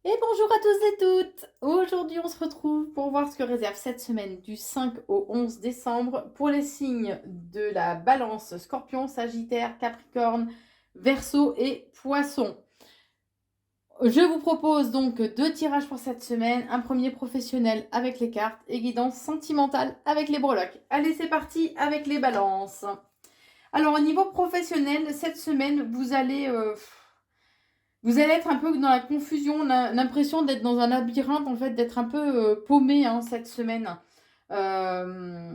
Et bonjour à tous et toutes! Aujourd'hui, on se retrouve pour voir ce que réserve cette semaine du 5 au 11 décembre pour les signes de la Balance, Scorpion, Sagittaire, Capricorne, Verseau et Poisson. Je vous propose donc deux tirages pour cette semaine. Un premier professionnel avec les cartes et guidance sentimentale avec les breloques. Allez, c'est parti avec les balances. Alors, au niveau professionnel, cette semaine, vous allez être un peu dans la confusion, l'impression d'être dans un labyrinthe, en fait, d'être un peu paumé hein, cette semaine. Euh,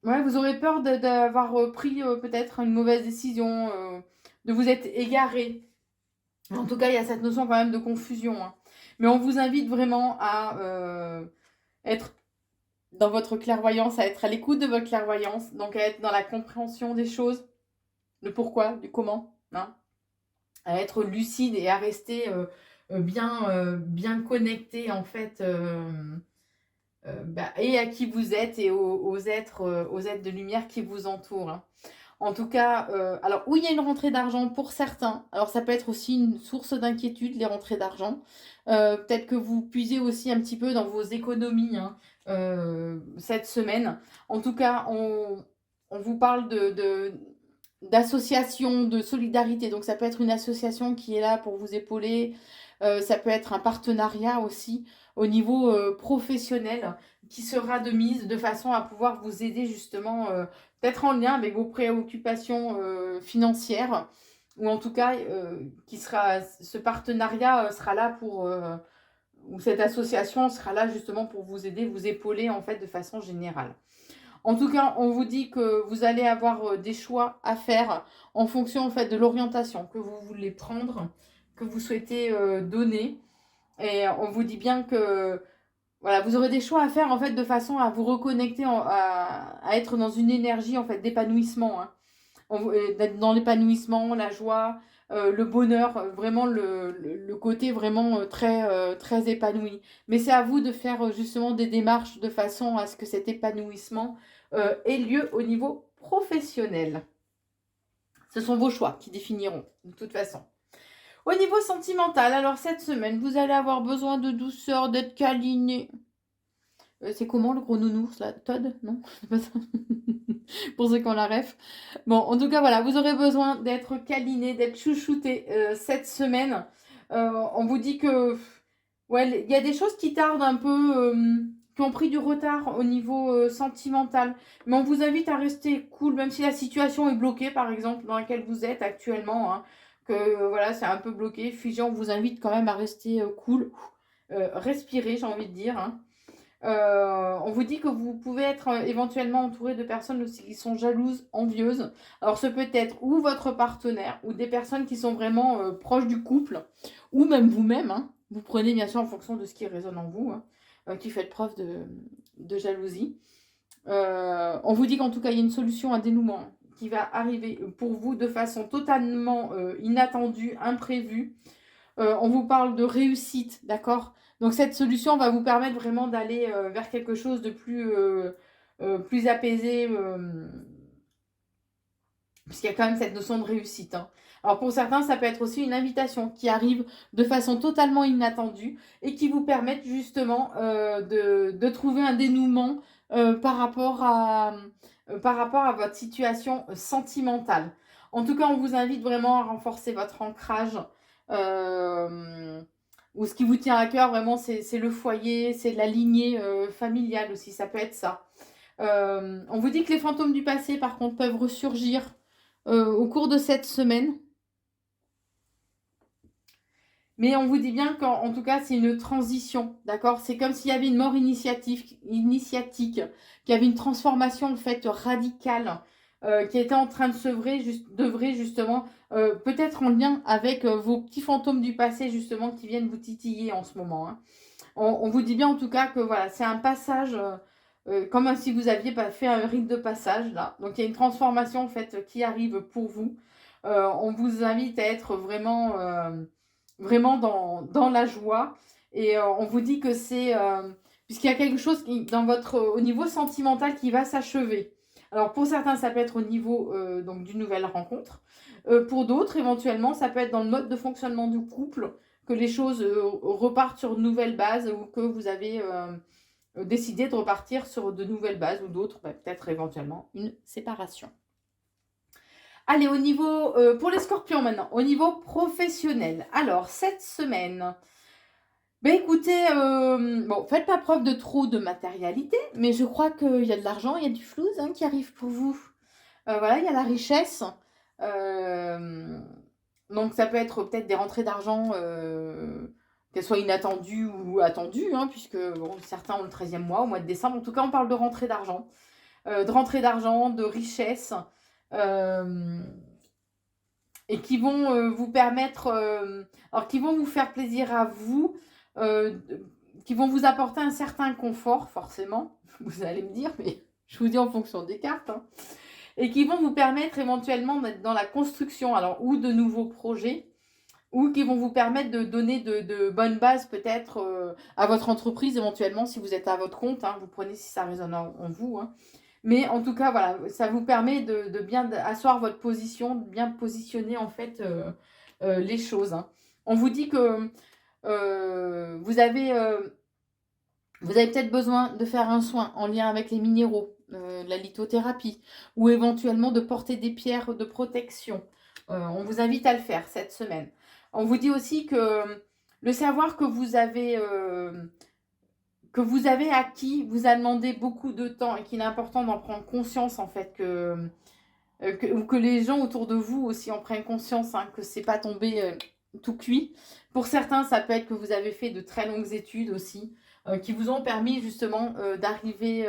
ouais, vous aurez peur d'avoir pris peut-être une mauvaise décision, de vous être égaré. En tout cas, il y a cette notion quand même de confusion, hein. Mais on vous invite vraiment à être dans votre clairvoyance, à être à l'écoute de votre clairvoyance, donc à être dans la compréhension des choses, le pourquoi, du comment, hein, à être lucide et à rester bien connecté en fait et à qui vous êtes et aux êtres de lumière qui vous entourent, hein. En tout cas, alors où il y a une rentrée d'argent pour certains, alors ça peut être aussi une source d'inquiétude, les rentrées d'argent. Peut-être que vous puisez aussi un petit peu dans vos économies hein, cette semaine. En tout cas, on vous parle d'association, de solidarité. Donc ça peut être une association qui est là pour vous épauler. Ça peut être un partenariat aussi au niveau professionnel qui sera de mise de façon à pouvoir vous aider justement peut-être en lien avec vos préoccupations financières ou en tout cas ce partenariat sera là ou cette association sera là justement pour vous aider, vous épauler en fait de façon générale. En tout cas, on vous dit que vous allez avoir des choix à faire en fonction en fait de l'orientation que vous voulez prendre, que vous souhaitez donner. Et on vous dit bien que voilà, vous aurez des choix à faire en fait de façon à vous reconnecter, à être dans une énergie en fait d'épanouissement, hein. D'être dans l'épanouissement, la joie, le bonheur, vraiment le côté vraiment très épanoui. Mais c'est à vous de faire justement des démarches de façon à ce que cet épanouissement ait lieu au niveau professionnel. Ce sont vos choix qui définiront de toute façon. Au niveau sentimental, alors cette semaine, vous allez avoir besoin de douceur, d'être câliné. C'est comment le gros nounours là? Todd? Non? C'est pas ça. Pour ceux qui ont la ref. Bon, en tout cas, voilà, vous aurez besoin d'être câliné, d'être chouchouté cette semaine. On vous dit que, ouais, il y a des choses qui tardent un peu, qui ont pris du retard au niveau sentimental. Mais on vous invite à rester cool, même si la situation est bloquée, par exemple, dans laquelle vous êtes actuellement, hein, que voilà, c'est un peu bloqué, figé. On vous invite quand même à rester cool, respirer, j'ai envie de dire, hein. On vous dit que vous pouvez être éventuellement entouré de personnes aussi qui sont jalouses, envieuses. Alors, ce peut être ou votre partenaire, ou des personnes qui sont vraiment proches du couple, ou même vous-même, hein. Vous prenez bien sûr en fonction de ce qui résonne en vous, hein, qui fait preuve de jalousie. On vous dit qu'en tout cas, il y a une solution, un dénouement qui va arriver pour vous de façon totalement inattendue, imprévue. On vous parle de réussite, d'accord? Donc cette solution va vous permettre vraiment d'aller vers quelque chose de plus apaisé, puisqu'il y a quand même cette notion de réussite, hein. Alors pour certains, ça peut être aussi une invitation qui arrive de façon totalement inattendue et qui vous permettent justement de trouver un dénouement par rapport à votre situation sentimentale. En tout cas, on vous invite vraiment à renforcer votre ancrage. Euh, ou ce qui vous tient à cœur, vraiment, c'est le foyer, c'est la lignée familiale aussi, ça peut être ça. On vous dit que les fantômes du passé, par contre, peuvent ressurgir au cours de cette semaine. Mais on vous dit bien qu'en tout cas, c'est une transition, d'accord? C'est comme s'il y avait une mort initiatique, qu'il y avait une transformation en fait radicale qui était en train d'œuvrer justement, peut-être en lien avec vos petits fantômes du passé justement qui viennent vous titiller en ce moment, hein. On vous dit bien en tout cas que voilà, c'est un passage comme si vous aviez fait un rite de passage là. Donc il y a une transformation en fait qui arrive pour vous. On vous invite à être vraiment dans la joie. Et on vous dit que c'est puisqu'il y a quelque chose au niveau sentimental qui va s'achever. Alors pour certains, ça peut être au niveau donc d'une nouvelle rencontre. Pour d'autres, éventuellement, ça peut être dans le mode de fonctionnement du couple que les choses repartent sur de nouvelles bases ou que vous avez décidé de repartir sur de nouvelles bases ou d'autres, peut-être éventuellement une séparation. Allez, au niveau, pour les scorpions maintenant, au niveau professionnel. Alors, cette semaine, écoutez, bon, faites pas preuve de trop de matérialité, mais je crois qu'il y a de l'argent, il y a du flouze qui arrive pour vous. Voilà, il y a la richesse. Donc, ça peut être peut-être des rentrées d'argent, qu'elles soient inattendues ou attendues, puisque bon, certains ont le 13e mois, au mois de décembre. En tout cas, on parle de rentrée d'argent. De richesse. Et qui vont vous permettre, alors qui vont vous faire plaisir à vous, qui vont vous apporter un certain confort, forcément, vous allez me dire, mais je vous dis en fonction des cartes, et qui vont vous permettre éventuellement d'être dans la construction, alors ou de nouveaux projets, ou qui vont vous permettre de donner de bonnes bases peut-être à votre entreprise, éventuellement, si vous êtes à votre compte, vous prenez si ça résonne en vous, Mais en tout cas, voilà, ça vous permet de bien asseoir votre position, de bien positionner en fait les choses. On vous dit que vous avez peut-être besoin de faire un soin en lien avec les minéraux, la lithothérapie, ou éventuellement de porter des pierres de protection. On vous invite à le faire cette semaine. On vous dit aussi que le savoir que vous avez acquis vous a demandé beaucoup de temps et qu'il est important d'en prendre conscience en fait ou que les gens autour de vous aussi en prennent conscience que c'est pas tombé tout cuit. Pour certains, ça peut être que vous avez fait de très longues études aussi qui vous ont permis justement d'arriver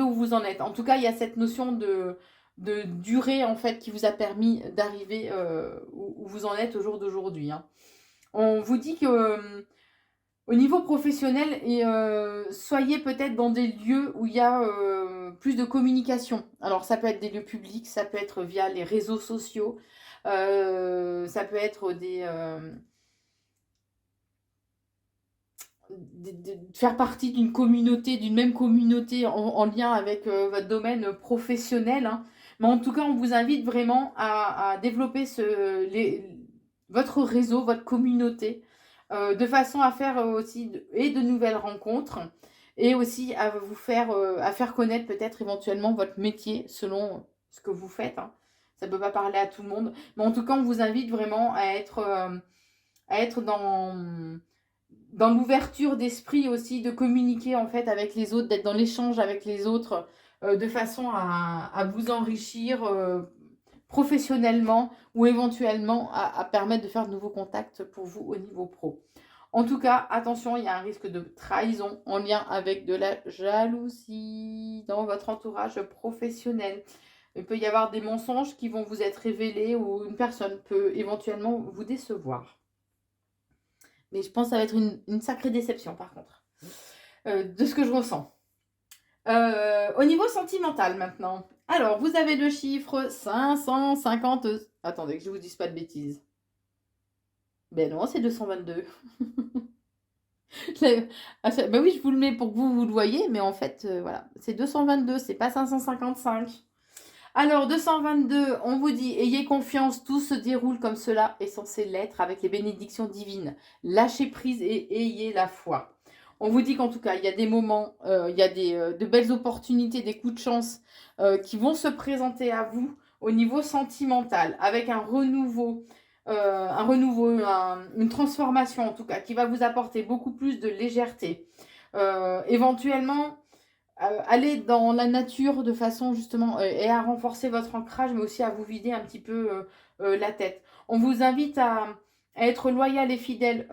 où vous en êtes. En tout cas, il y a cette notion de durée en fait qui vous a permis d'arriver où vous en êtes au jour d'aujourd'hui. On vous dit que au niveau professionnel, soyez peut-être dans des lieux où il y a plus de communication. Alors, ça peut être des lieux publics, ça peut être via les réseaux sociaux, ça peut être faire partie d'une communauté, d'une même communauté en lien avec votre domaine professionnel. Mais en tout cas, on vous invite vraiment à développer votre réseau, votre communauté, de façon à faire aussi de nouvelles rencontres et aussi à vous faire, à faire connaître peut-être éventuellement votre métier selon ce que vous faites. Ça ne peut pas parler à tout le monde. Mais en tout cas, on vous invite vraiment à être dans l'ouverture d'esprit aussi, de communiquer en fait avec les autres, d'être dans l'échange avec les autres, de façon à vous enrichir professionnellement ou éventuellement à permettre de faire de nouveaux contacts pour vous au niveau pro. En tout cas, attention, il y a un risque de trahison en lien avec de la jalousie dans votre entourage professionnel. Il peut y avoir des mensonges qui vont vous être révélés ou une personne peut éventuellement vous décevoir. Mais je pense que ça va être une sacrée déception par contre, de ce que je ressens. Au niveau sentimental maintenant. Alors, vous avez le chiffre 550... Attendez, que je ne vous dise pas de bêtises. Ben non, c'est 222. Ben oui, je vous le mets pour que vous le voyez, mais en fait, voilà, c'est 222, c'est pas 555. Alors, 222, on vous dit, ayez confiance, tout se déroule comme cela est censé l'être avec les bénédictions divines. Lâchez prise et ayez la foi. On vous dit qu'en tout cas, il y a des moments, il y a de belles opportunités, des coups de chance qui vont se présenter à vous au niveau sentimental, avec un renouveau, une transformation en tout cas, qui va vous apporter beaucoup plus de légèreté. Éventuellement, aller dans la nature de façon justement et à renforcer votre ancrage, mais aussi à vous vider un petit peu la tête. On vous invite à être loyal et fidèle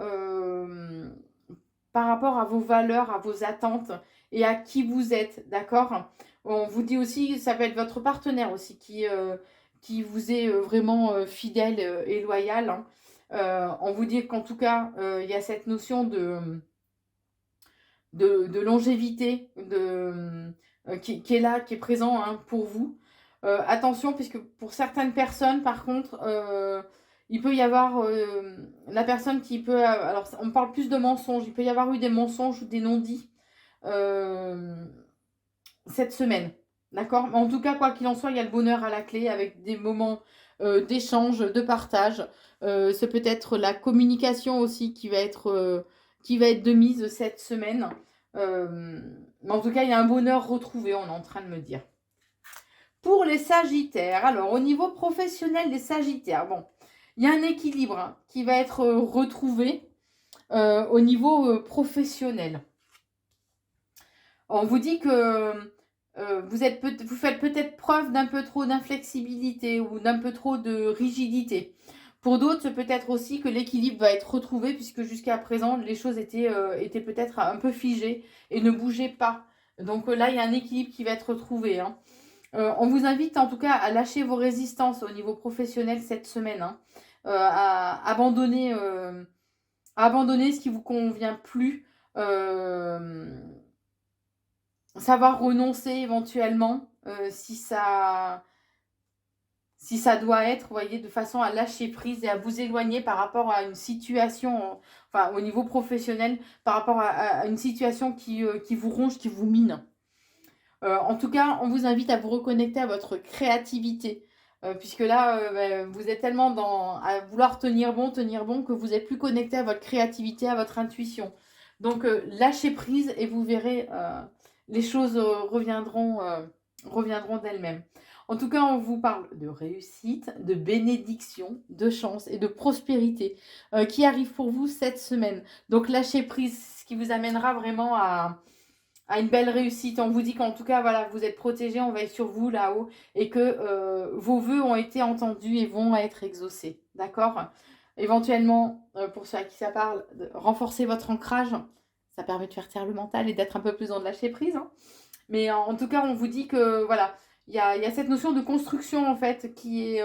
par rapport à vos valeurs, à vos attentes et à qui vous êtes, d'accord? On vous dit aussi, ça peut être votre partenaire aussi qui vous est vraiment fidèle et loyal. On vous dit qu'en tout cas, il y a cette notion de longévité qui est là, qui est présent pour vous. Attention, puisque pour certaines personnes, par contre, il peut y avoir la personne qui peut... alors, on parle plus de mensonges. Il peut y avoir eu des mensonges ou des non-dits cette semaine. D'accord? En tout cas, quoi qu'il en soit, il y a le bonheur à la clé avec des moments d'échange, de partage. C'est peut-être la communication aussi qui va être de mise cette semaine. Mais en tout cas, il y a un bonheur retrouvé, on est en train de me dire. Pour les Sagittaires, alors au niveau professionnel des Sagittaires, bon, il y a un équilibre hein, qui va être retrouvé au niveau professionnel. On vous dit que vous faites peut-être preuve d'un peu trop d'inflexibilité ou d'un peu trop de rigidité. Pour d'autres, c'est peut-être aussi que l'équilibre va être retrouvé puisque jusqu'à présent, les choses étaient peut-être un peu figées et ne bougeaient pas. Donc là, il y a un équilibre qui va être retrouvé. Hein. On vous invite en tout cas à lâcher vos résistances au niveau professionnel cette semaine. Hein. À abandonner ce qui vous convient plus. Savoir renoncer éventuellement si ça doit être, vous voyez, de façon à lâcher prise et à vous éloigner par rapport à une situation, enfin au niveau professionnel, par rapport à une situation qui vous ronge, qui vous mine. En tout cas, on vous invite à vous reconnecter à votre créativité. Puisque là, vous êtes tellement à vouloir tenir bon, que vous n'êtes plus connecté à votre créativité, à votre intuition. Donc, lâchez prise et vous verrez, les choses reviendront d'elles-mêmes. En tout cas, on vous parle de réussite, de bénédiction, de chance et de prospérité qui arrive pour vous cette semaine. Donc, lâchez prise, ce qui vous amènera vraiment à une belle réussite. On vous dit qu'en tout cas, voilà, vous êtes protégés, on veille sur vous là-haut et que vos vœux ont été entendus et vont être exaucés. D'accord? Éventuellement, pour ceux à qui ça parle, renforcer votre ancrage. Ça permet de faire taire le mental et d'être un peu plus dans le lâcher prise. Hein. Mais en tout cas, on vous dit que voilà, il y a cette notion de construction en fait qui est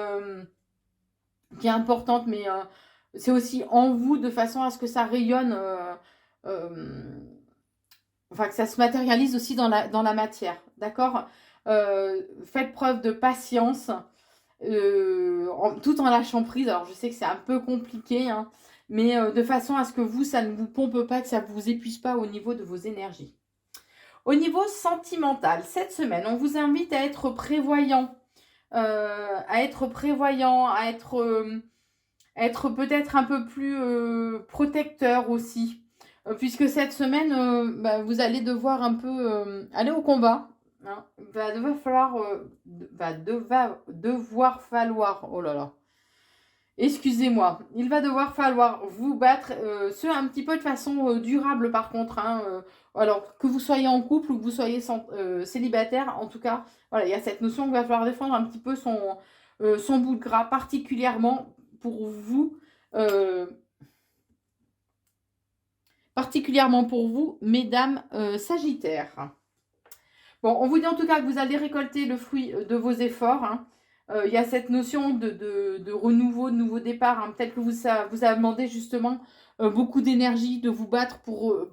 importante, mais c'est aussi en vous de façon à ce que ça rayonne. Enfin, que ça se matérialise aussi dans la matière, d'accord? Faites preuve de patience, tout en lâchant prise. Alors, je sais que c'est un peu compliqué, hein, mais de façon à ce que vous, ça ne vous pompe pas, que ça ne vous épuise pas au niveau de vos énergies. Au niveau sentimental, cette semaine, on vous invite à être prévoyant, à être peut-être un peu plus protecteur aussi. Puisque cette semaine, vous allez devoir un peu aller au combat. Hein. Oh là là. Excusez-moi. Il va devoir falloir vous battre, un petit peu de façon durable par contre. Hein, alors, que vous soyez en couple ou que vous soyez célibataire, en tout cas, voilà, il y a cette notion qu'il va falloir défendre un petit peu son bout de gras, particulièrement pour vous. Particulièrement pour vous, mesdames Sagittaires. Bon, on vous dit en tout cas que vous allez récolter le fruit de vos efforts. Hein. Il y a cette notion de renouveau, de nouveau départ. Hein. Peut-être que vous a demandé justement beaucoup d'énergie de vous battre pour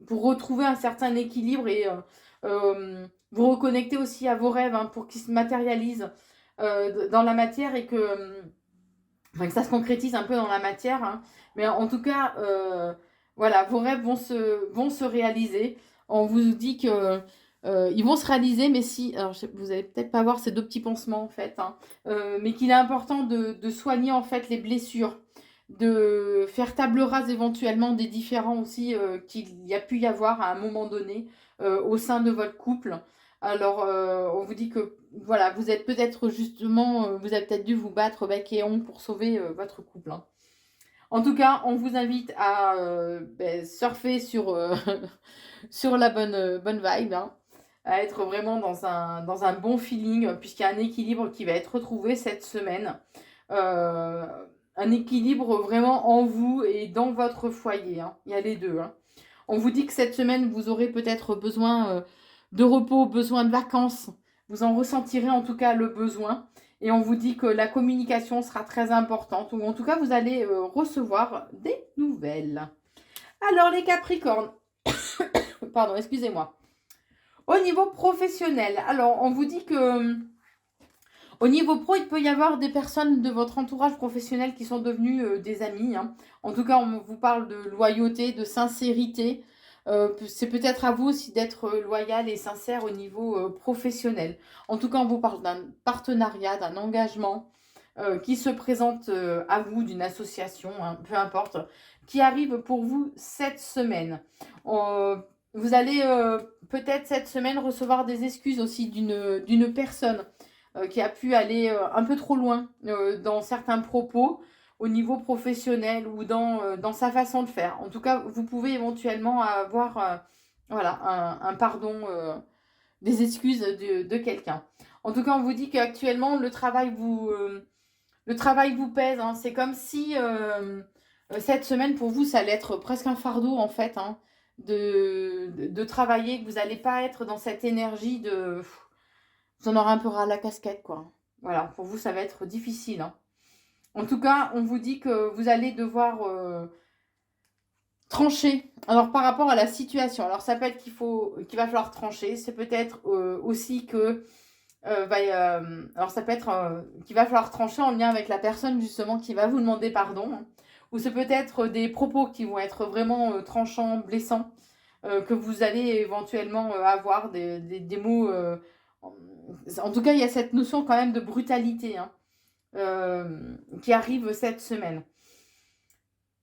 retrouver un certain équilibre et vous reconnecter aussi à vos rêves hein, pour qu'ils se matérialisent dans la matière et que ça se concrétise un peu dans la matière. Hein. Mais en tout cas... voilà, vos rêves vont se réaliser. On vous dit que ils vont se réaliser, mais si, alors vous allez peut-être pas voir ces deux petits pansements en fait, hein, mais qu'il est important de soigner en fait les blessures, de faire table rase éventuellement des différends aussi qu'il y a pu y avoir à un moment donné au sein de votre couple. Alors, on vous dit que voilà, vous êtes peut-être justement, vous avez peut-être dû vous battre bec et ongles pour sauver votre couple. Hein. En tout cas, on vous invite à surfer sur, sur la bonne vibe, hein, à être vraiment dans un bon feeling, puisqu'il y a un équilibre qui va être retrouvé cette semaine. Un équilibre vraiment en vous et dans votre foyer. Hein. Il y a les deux. Hein. On vous dit que cette semaine, vous aurez peut-être besoin de repos, besoin de vacances. Vous en ressentirez en tout cas le besoin. Et on vous dit que la communication sera très importante, ou en tout cas, vous allez recevoir des nouvelles. Alors, les Capricornes, pardon, excusez-moi. Au niveau professionnel, alors, on vous dit que au niveau pro, il peut y avoir des personnes de votre entourage professionnel qui sont devenues des amis. Hein. En tout cas, on vous parle de loyauté, de sincérité. C'est peut-être à vous aussi d'être loyal et sincère au niveau professionnel. En tout cas, on vous parle d'un partenariat, d'un engagement. qui se présente à vous, d'une association, hein, peu importe, qui arrive pour vous cette semaine. Vous allez peut-être cette semaine recevoir des excuses aussi d'une personne qui a pu aller un peu trop loin dans certains propos au niveau professionnel ou dans sa façon de faire. En tout cas, vous pouvez éventuellement avoir voilà, un pardon, des excuses de quelqu'un. En tout cas, on vous dit qu'actuellement, le travail vous pèse. Hein. C'est comme si cette semaine, pour vous, ça allait être presque un fardeau, en fait, hein, de travailler, que vous n'allez pas être dans cette énergie de... Vous en aurez un peu ras la casquette, quoi. Voilà, pour vous, ça va être difficile. Hein. En tout cas, on vous dit que vous allez devoir trancher. Alors, par rapport à la situation, alors ça peut être qu'il va falloir trancher. C'est peut-être aussi que alors ça peut être qu'il va falloir trancher en lien avec la personne justement qui va vous demander pardon. Hein. Ou c'est peut-être des propos qui vont être vraiment tranchants, blessants, que vous allez éventuellement avoir des mots. En tout cas, il y a cette notion quand même de brutalité hein, qui arrive cette semaine.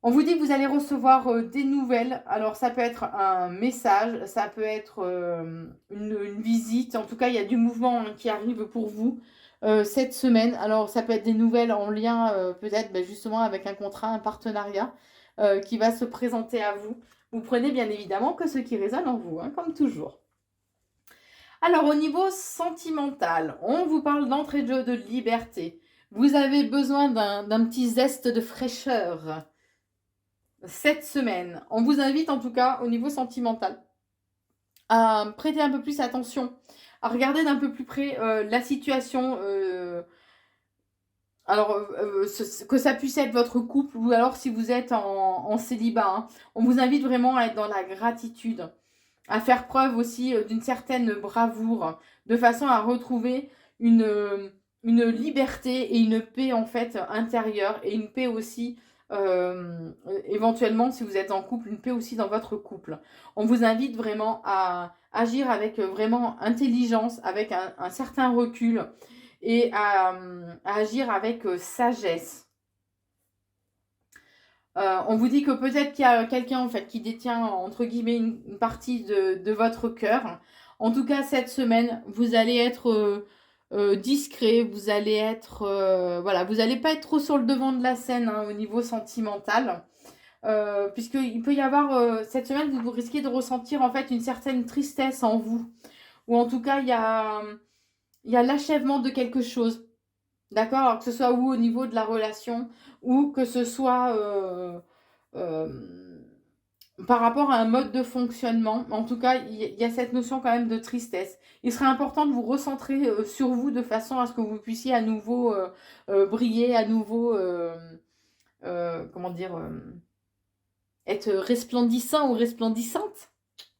On vous dit que vous allez recevoir des nouvelles. Alors, ça peut être un message, ça peut être une visite. En tout cas, il y a du mouvement hein, qui arrive pour vous cette semaine. Alors, ça peut être des nouvelles en lien peut-être justement avec un contrat, un partenariat qui va se présenter à vous. Vous prenez bien évidemment que ce qui résonne en vous, hein, comme toujours. Alors, au niveau sentimental, on vous parle d'entrée de jeu, de liberté. Vous avez besoin d'un petit zeste de fraîcheur cette semaine. On vous invite en tout cas au niveau sentimental à prêter un peu plus attention, à regarder d'un peu plus près la situation. Que ça puisse être votre couple ou alors si vous êtes en célibat. Hein, on vous invite vraiment à être dans la gratitude, à faire preuve aussi d'une certaine bravoure, de façon à retrouver une liberté et une paix en fait intérieure et une paix aussi éventuellement si vous êtes en couple, une paix aussi dans votre couple. On vous invite vraiment à agir avec vraiment intelligence, avec un certain recul et à agir avec sagesse. On vous dit que peut-être qu'il y a quelqu'un en fait qui détient entre guillemets une partie de votre cœur. En tout cas, cette semaine, vous allez être discret, vous allez être voilà, vous n'allez pas être trop sur le devant de la scène hein, au niveau sentimental, puisqu'il peut y avoir cette semaine, vous risquez de ressentir en fait une certaine tristesse en vous, ou en tout cas il y a l'achèvement de quelque chose. D'accord? Alors que ce soit ou au niveau de la relation ou que ce soit par rapport à un mode de fonctionnement. En tout cas, il y a cette notion quand même de tristesse. Il serait important de vous recentrer sur vous de façon à ce que vous puissiez à nouveau briller, à nouveau, comment dire, être resplendissant ou resplendissante.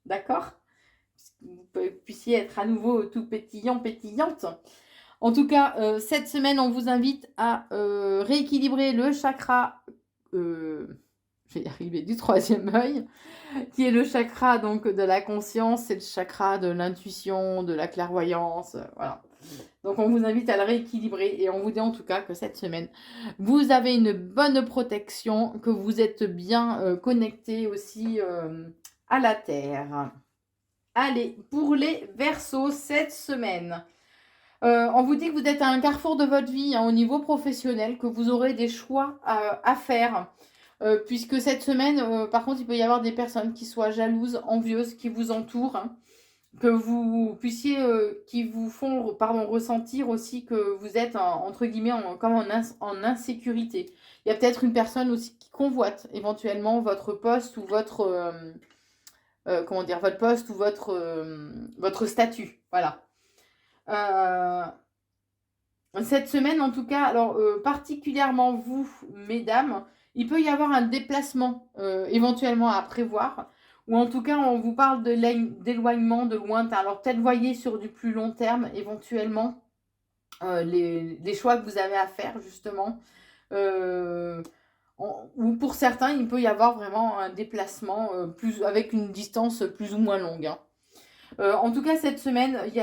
D'accord? Vous puissiez être à nouveau tout pétillant, pétillante. En tout cas, cette semaine, on vous invite à rééquilibrer le chakra, je vais y arriver, du troisième œil, qui est le chakra donc de la conscience, c'est le chakra de l'intuition, de la clairvoyance, voilà. Donc on vous invite à le rééquilibrer et on vous dit en tout cas que cette semaine, vous avez une bonne protection, que vous êtes bien connecté aussi à la Terre. Allez, pour les Verseaux, cette semaine, on vous dit que vous êtes à un carrefour de votre vie hein, au niveau professionnel, que vous aurez des choix à faire. Puisque cette semaine, par contre, il peut y avoir des personnes qui soient jalouses, envieuses, qui vous entourent, hein, que vous puissiez, qui vous font ressentir aussi que vous êtes, entre guillemets, comme en insécurité. Il y a peut-être une personne aussi qui convoite éventuellement votre poste ou votre, comment dire, votre poste ou votre statut. Voilà. Cette semaine, en tout cas, alors particulièrement vous, mesdames, il peut y avoir un déplacement éventuellement à prévoir, ou en tout cas, on vous parle d'éloignement, de lointain. Alors peut-être voyez sur du plus long terme, éventuellement, les choix que vous avez à faire, justement. Ou pour certains, il peut y avoir vraiment un déplacement avec une distance plus ou moins longue. Hein. En tout cas, cette semaine, il y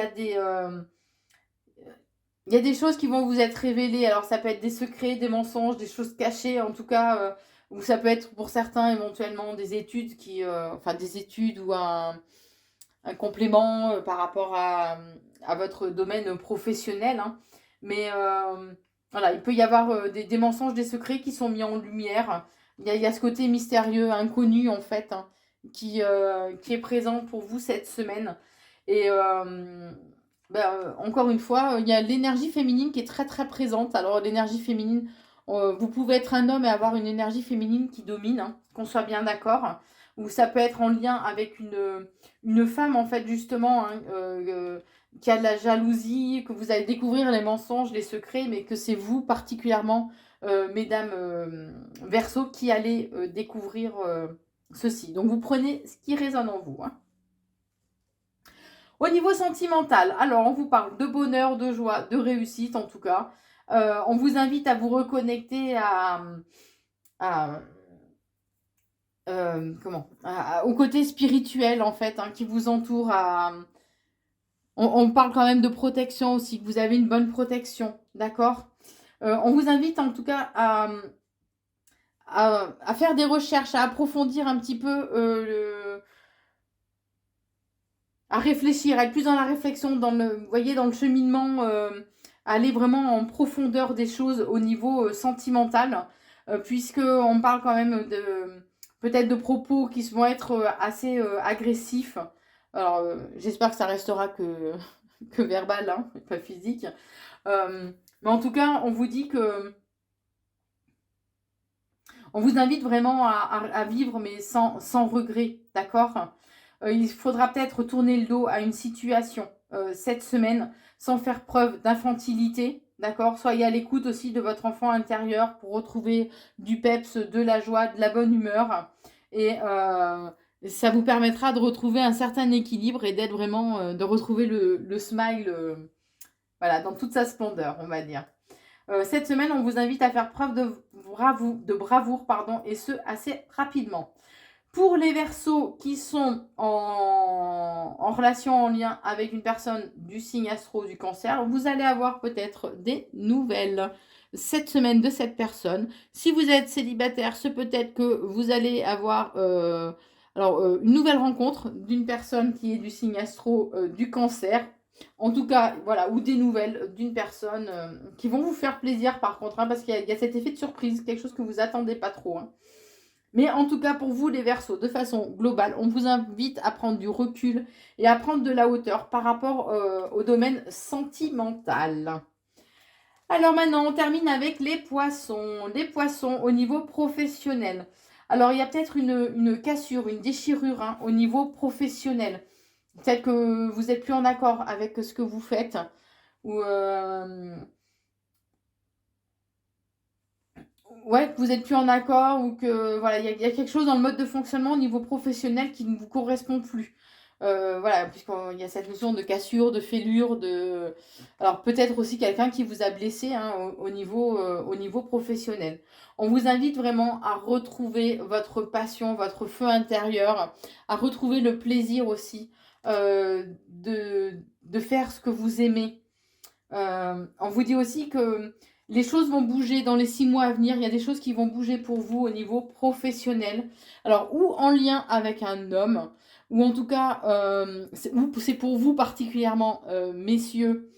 a il y a des choses qui vont vous être révélées. Alors, ça peut être des secrets, des mensonges, des choses cachées, en tout cas, ou ça peut être pour certains éventuellement des études enfin des études ou un complément par rapport à votre domaine professionnel, hein. Mais voilà, il peut y avoir des mensonges, des secrets qui sont mis en lumière. Il y a ce côté mystérieux, inconnu en fait, hein, qui est présent pour vous cette semaine. Et encore une fois, il y a l'énergie féminine qui est très très présente. Alors l'énergie féminine, vous pouvez être un homme et avoir une énergie féminine qui domine, hein, qu'on soit bien d'accord. Ou ça peut être en lien avec une femme en fait justement, hein, qui a de la jalousie, que vous allez découvrir les mensonges, les secrets, mais que c'est vous particulièrement, mesdames Verseau, qui allez découvrir ceci. Donc vous prenez ce qui résonne en vous, hein. Au niveau sentimental, alors on vous parle de bonheur, de joie, de réussite en tout cas. On vous invite à vous reconnecter à au côté spirituel en fait, hein, qui vous entoure. On parle quand même de protection aussi, que vous avez une bonne protection, d'accord. On vous invite en tout cas à faire des recherches, à approfondir un petit peu à réfléchir, à être plus dans la réflexion, vous voyez, dans le cheminement, aller vraiment en profondeur des choses au niveau sentimental, puisque on parle quand même peut-être de propos qui vont être assez agressifs. Alors, j'espère que ça restera que verbal, hein, pas physique. Mais en tout cas, on vous dit que on vous invite vraiment à vivre, mais sans regret, d'accord. Il faudra peut-être tourner le dos à une situation cette semaine sans faire preuve d'infantilité, d'accord. Soyez à l'écoute aussi de votre enfant intérieur pour retrouver du peps, de la joie, de la bonne humeur. Et ça vous permettra de retrouver un certain équilibre et d'être vraiment, de retrouver le smile, voilà, dans toute sa splendeur, on va dire. Cette semaine, on vous invite à faire preuve de bravoure, pardon, et ce, assez rapidement. Pour les Verseaux qui sont en relation, en lien avec une personne du signe astro du Cancer, vous allez avoir peut-être des nouvelles cette semaine de cette personne. Si vous êtes célibataire, c'est peut-être que vous allez avoir une nouvelle rencontre d'une personne qui est du signe astro du Cancer. En tout cas, voilà, ou des nouvelles d'une personne qui vont vous faire plaisir par contre, hein, parce qu'il y a cet effet de surprise, quelque chose que vous attendez pas trop, hein. Mais en tout cas, pour vous, les Verseaux, de façon globale, on vous invite à prendre du recul et à prendre de la hauteur par rapport au domaine sentimental. Alors maintenant, on termine avec les Poissons. Les Poissons au niveau professionnel. Alors, il y a peut-être une cassure, une déchirure, hein, au niveau professionnel. Peut-être que vous n'êtes plus en accord avec ce que vous faites. Ou ouais, que vous n'êtes plus en accord ou que voilà, il y a quelque chose dans le mode de fonctionnement au niveau professionnel qui ne vous correspond plus. Voilà, puisqu'il y a cette notion de cassure, de fêlure, alors peut-être aussi quelqu'un qui vous a blessé, hein, au niveau professionnel. On vous invite vraiment à retrouver votre passion, votre feu intérieur, à retrouver le plaisir aussi de faire ce que vous aimez. On vous dit aussi que les choses vont bouger dans les 6 mois à venir. Il y a des choses qui vont bouger pour vous au niveau professionnel. Alors, ou en lien avec un homme, ou en tout cas, c'est pour vous particulièrement, messieurs,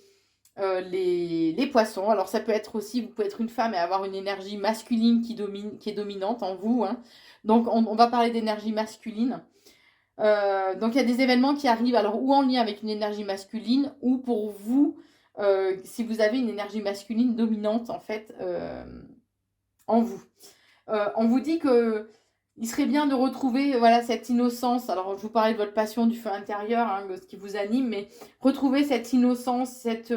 les poissons. Alors, ça peut être aussi, vous pouvez être une femme et avoir une énergie masculine qui est dominante en vous, hein. Donc, on va parler d'énergie masculine. Donc, il y a des événements qui arrivent, alors, ou en lien avec une énergie masculine, ou pour vous, si vous avez une énergie masculine dominante, en fait, en vous. On vous dit que il serait bien de retrouver voilà, cette innocence. Alors, je vous parlais de votre passion, du feu intérieur, hein, de ce qui vous anime, mais retrouver cette innocence, cette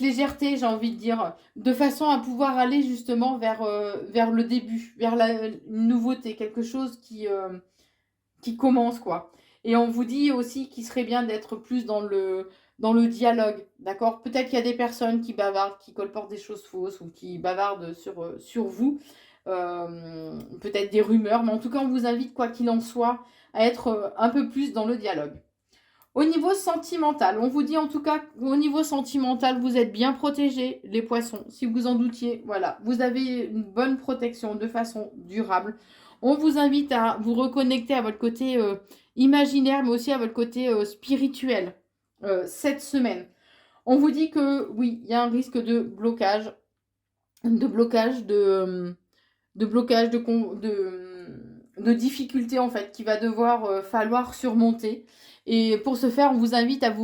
légèreté, j'ai envie de dire, de façon à pouvoir aller justement vers le début, vers une nouveauté, quelque chose qui commence, quoi. Et on vous dit aussi qu'il serait bien d'être plus dans le dialogue, d'accord. Peut-être qu'il y a des personnes qui bavardent, qui colportent des choses fausses ou qui bavardent sur vous, peut-être des rumeurs, mais en tout cas, on vous invite, quoi qu'il en soit, à être un peu plus dans le dialogue. Au niveau sentimental, on vous dit en tout cas au niveau sentimental, vous êtes bien protégés, les poissons. Si vous en doutiez, voilà, vous avez une bonne protection de façon durable. On vous invite à vous reconnecter à votre côté imaginaire, mais aussi à votre côté spirituel cette semaine. On vous dit que oui, il y a un risque de blocage, de difficultés en fait, qu'il va devoir falloir surmonter. Et pour ce faire, on vous invite à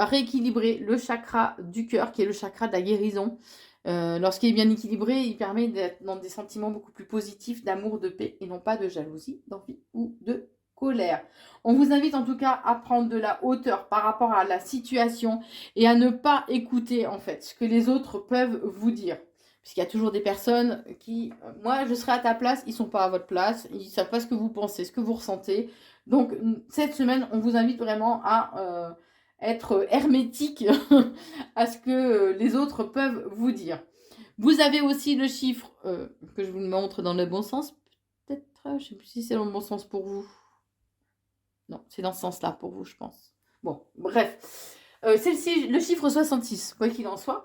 rééquilibrer le chakra du cœur, qui est le chakra de la guérison. Lorsqu'il est bien équilibré, il permet d'être dans des sentiments beaucoup plus positifs, d'amour, de paix, et non pas de jalousie, d'envie ou de colère. On vous invite en tout cas à prendre de la hauteur par rapport à la situation et à ne pas écouter en fait ce que les autres peuvent vous dire. Puisqu'il y a toujours des personnes qui, moi je serai à ta place, ils ne sont pas à votre place, ils ne savent pas ce que vous pensez, ce que vous ressentez. Donc cette semaine, on vous invite vraiment à être hermétique à ce que les autres peuvent vous dire. Vous avez aussi le chiffre que je vous montre dans le bon sens. Peut-être, je ne sais plus si c'est dans le bon sens pour vous. Non, c'est dans ce sens-là pour vous, je pense. Bon, bref. C'est le chiffre 66, quoi qu'il en soit.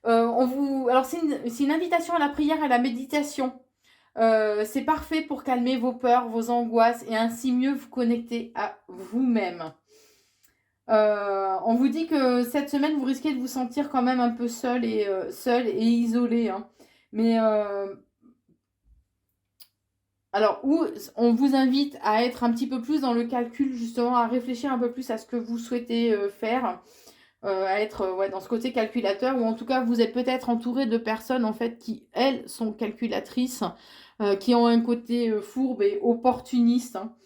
Alors, c'est une invitation à la prière et à la méditation. C'est parfait pour calmer vos peurs, vos angoisses et ainsi mieux vous connecter à vous-même. On vous dit que cette semaine, vous risquez de vous sentir quand même un peu seul et isolé. Hein. Mais alors, on vous invite à être un petit peu plus dans le calcul, justement, à réfléchir un peu plus à ce que vous souhaitez faire. À être dans ce côté calculateur, ou en tout cas vous êtes peut-être entouré de personnes en fait qui elles sont calculatrices, qui ont un côté fourbe et opportuniste, hein.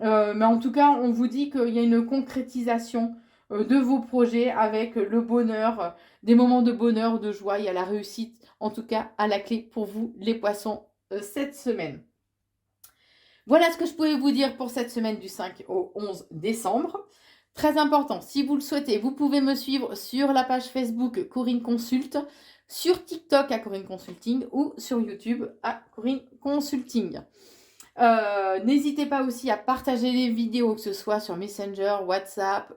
Mais en tout cas on vous dit qu'il y a une concrétisation de vos projets avec le bonheur, des moments de bonheur, de joie, il y a la réussite en tout cas à la clé pour vous les poissons cette semaine. Voilà ce que je pouvais vous dire pour cette semaine du 5 au 11 décembre. Très important, si vous le souhaitez, vous pouvez me suivre sur la page Facebook Corinne Consulte, sur TikTok à Corinne Consulting ou sur YouTube à Corinne Consulting. N'hésitez pas aussi à partager les vidéos, que ce soit sur Messenger, WhatsApp,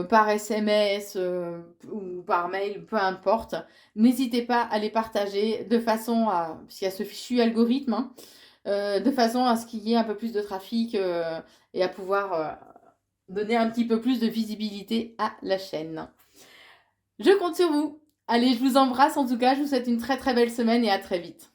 par SMS ou par mail, peu importe. N'hésitez pas à les partager de façon à... Puisqu'il y a ce fichu algorithme, hein, de façon à ce qu'il y ait un peu plus de trafic et à pouvoir donner un petit peu plus de visibilité à la chaîne. Je compte sur vous. Allez, je vous embrasse en tout cas. Je vous souhaite une très très belle semaine et à très vite.